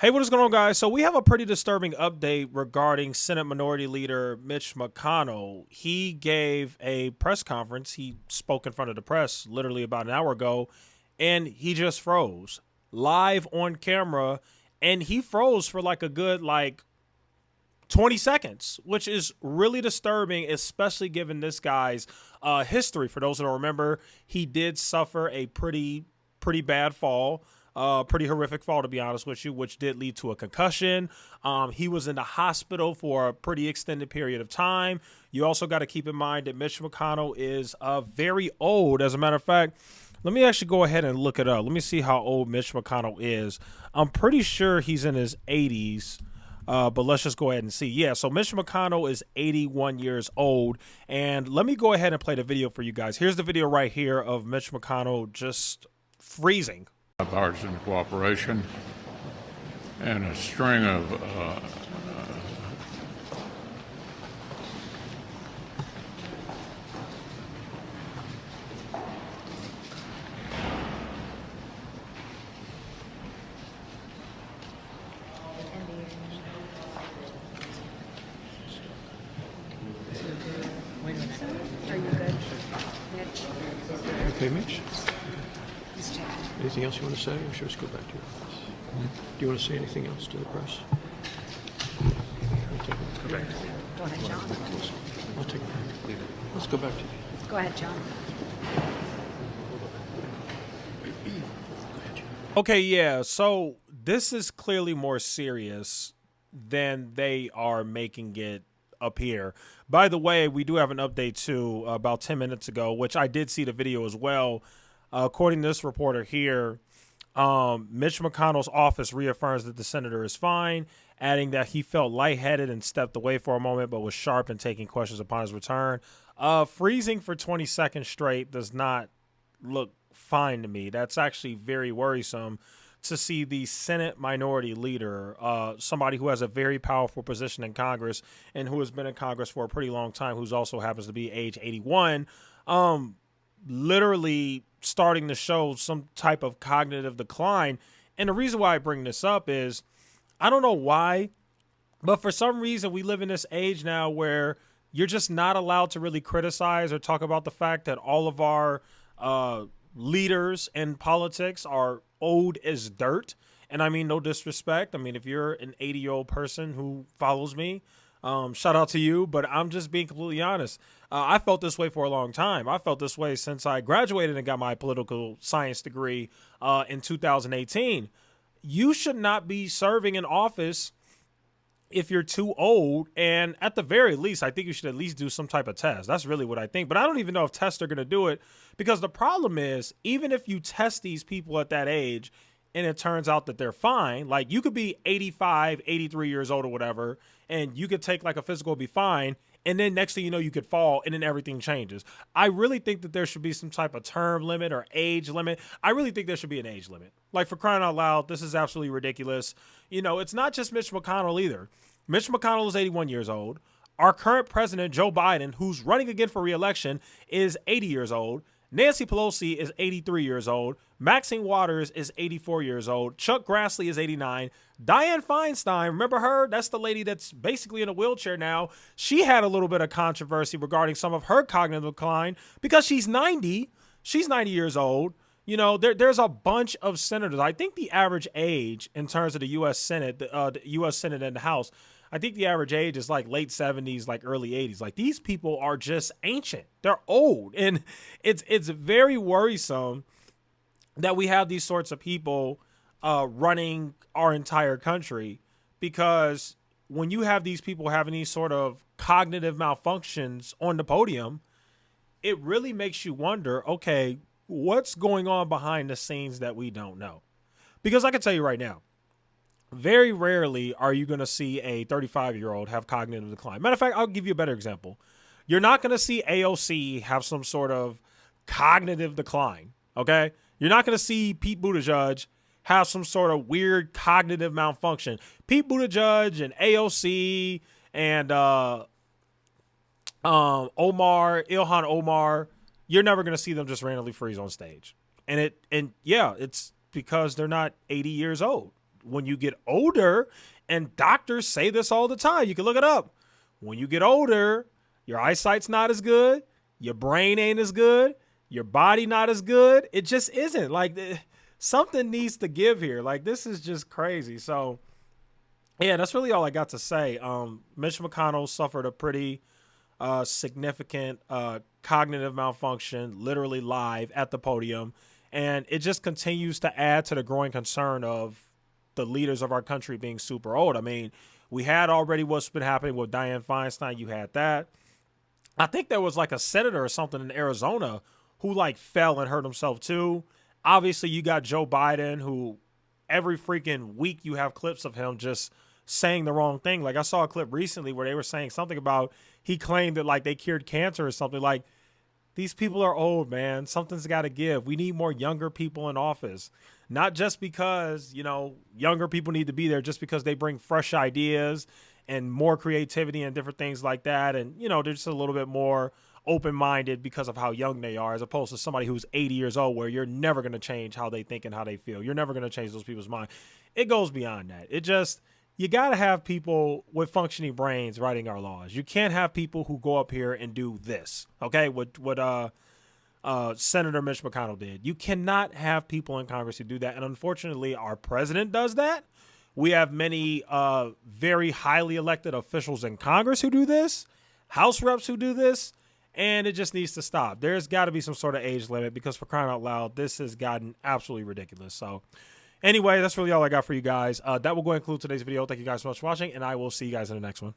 Hey, what is going on, guys? So we have a pretty disturbing update regarding Senate Minority Leader Mitch McConnell. He gave a press conference. He spoke in front of the press literally about an hour ago, and he just froze live on camera. And he froze for like a good 20 seconds, which is really disturbing, especially given this guy's history. For those who don't remember, he did suffer a pretty bad fall. Pretty horrific fall, to be honest with you, which did lead to a concussion. He was in the hospital for a pretty extended period of time. You also got to keep in mind that Mitch McConnell is very old. As a matter of fact, let me actually go ahead and look it up. Let me see how old Mitch McConnell is. I'm pretty sure he's in his 80s. But let's just go ahead and see. Yeah, so Mitch McConnell is 81 years old. And let me go ahead and play the video for you guys. Here's the video right here of Mitch McConnell just freezing. Bipartisan cooperation and a string of Are you good, Mitch? Okay, Mitch. Anything else you want to say, or should we just go back to your office? Do you want to say anything else to the press? Go ahead, John. I'll take a break. Let's go back to you. Go ahead, John. Okay, yeah, so this is clearly more serious than they are making it appear. By the way, we do have an update too about 10 minutes ago, which I did see the video as well. According to this reporter here, Mitch McConnell's office reaffirms that the senator is fine, adding that he felt lightheaded and stepped away for a moment, but was sharp in taking questions upon his return. Freezing for 20 seconds straight does not look fine to me. That's actually very worrisome to see the Senate Minority Leader, somebody who has a very powerful position in Congress and who has been in Congress for a pretty long time, who's also happens to be age 81, literally starting to show some type of cognitive decline. And the reason why I bring this up is, I don't know why, but for some reason we live in this age now where you're just not allowed to really criticize or talk about the fact that all of our leaders in politics are old as dirt. And I mean, no disrespect. I mean, if you're an 80-year-old person who follows me, shout out to you, but I'm just being completely honest. I felt this way for a long time. I felt this way since I graduated and got my political science degree in 2018. You should not be serving in office if you're too old. And at the very least, I think you should at least do some type of test. That's really what I think. But I don't even know if tests are going to do it, because the problem is, even if you test these people at that age and it turns out that they're fine, like you could be 85, 83 years old or whatever, and you could take like a physical, be fine, and then next thing you know, you could fall, and then everything changes. I really think that there should be some type of term limit or age limit. I really think there should be an age limit. Like, for crying out loud, this is absolutely ridiculous. You know, it's not just Mitch McConnell either. Mitch McConnell is 81 years old. Our current president, Joe Biden, who's running again for re-election, is 80 years old. Nancy Pelosi is 83 years old. Maxine Waters is 84 years old. Chuck Grassley is 89. Dianne Feinstein, remember her? That's the lady that's basically in a wheelchair now. She had a little bit of controversy regarding some of her cognitive decline because she's 90. She's 90 years old. You know, there's a bunch of senators. I think the average age in terms of the U.S. Senate, the U.S. Senate and the House, I think the average age is like late 70s, like early 80s. Like, these people are just ancient. They're old. And it's very worrisome that we have these sorts of people running our entire country, because when you have these people having these sort of cognitive malfunctions on the podium, it really makes you wonder, okay, what's going on behind the scenes that we don't know? Because I can tell you right now, very rarely are you going to see a 35-year-old have cognitive decline. Matter of fact, I'll give you a better example. You're not going to see AOC have some sort of cognitive decline, okay? You're not going to see Pete Buttigieg have some sort of weird cognitive malfunction. Pete Buttigieg and AOC and Ilhan Omar, you're never going to see them just randomly freeze on stage. And yeah, it's because they're not 80 years old. when you get older, and doctors say this all the time, you can look it up. When you get older, your eyesight's not as good, your brain ain't as good, your body not as good. It just isn't. Like, something needs to give here. Like, this is just crazy. So, yeah, that's really all I got to say. Mitch McConnell suffered a pretty significant cognitive malfunction, literally live at the podium. And it just continues to add to the growing concern of the leaders of our country being super old. I mean, we had already what's been happening with Dianne Feinstein. You had that. I think there was like a senator or something in Arizona who like fell and hurt himself too. Obviously, you got Joe Biden, who every freaking week you have clips of him just saying the wrong thing. Like, I saw a clip recently where they were saying something about, he claimed that like they cured cancer or something. Like, these people are old, man. Something's got to give. We need more younger people in office. Not just because, you know, younger people need to be there, just because they bring fresh ideas and more creativity and different things like that. And, you know, they're just a little bit more open-minded because of how young they are, as opposed to somebody who's 80 years old, where you're never going to change how they think and how they feel. You're never going to change those people's mind. It goes beyond that. It just, you got to have people with functioning brains writing our laws. You can't have people who go up here and do this, okay? What Senator Mitch McConnell did. You cannot have people in Congress who do that. And unfortunately, our president does that. We have many very highly elected officials in Congress who do this, House reps who do this, and it just needs to stop. There's got to be some sort of age limit, because for crying out loud, this has gotten absolutely ridiculous. So anyway, that's really all I got for you guys. That will go and conclude today's video. Thank you guys so much for watching, and I will see you guys in the next one.